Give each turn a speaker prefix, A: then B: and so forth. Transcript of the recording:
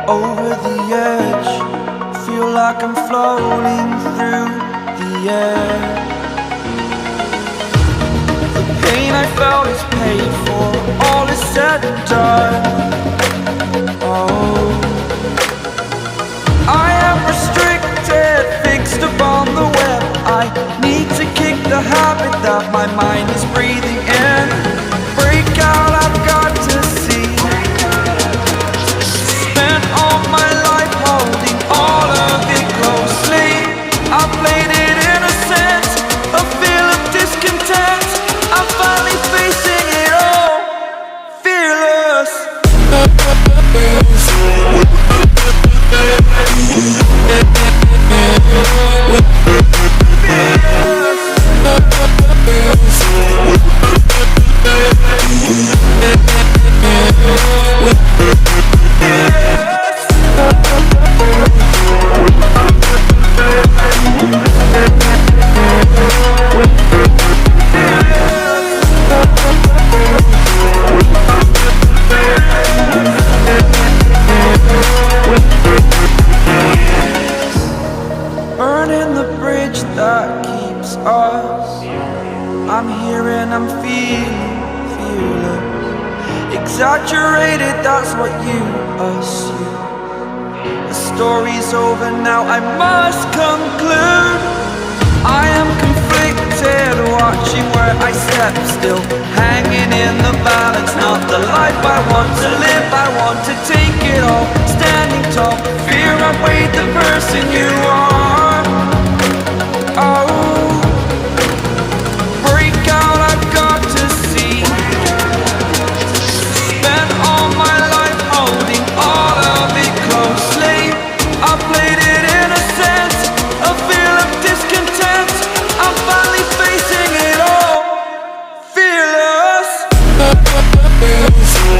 A: Over the edge, feel like I'm floating through the air. The pain I felt is paid for, all is said and done. Oh, I am restricted, fixed upon the web. I need to kick the habit that my mind is breathing in. Break out, I've got to see. Spent all my life holding all of it closely. I played it innocent, a feel of discontent. I'm finally facing it all, fearless. Burning the bridge that keeps us. I'm here and I'm feeling fearless. Exaggerated, that's what you assume. The story's over now, I must conclude. I am conflicted, watching where I step still, hanging in the balance. Not the life I want to live, I want to take it all. Standing tall, fear outweighed the person you are. Oh, break out, I've got to see. Spent all my life holding all of it closely. I played it innocent, a feel of discontent. I'm finally facing it all, fearless. Fearless.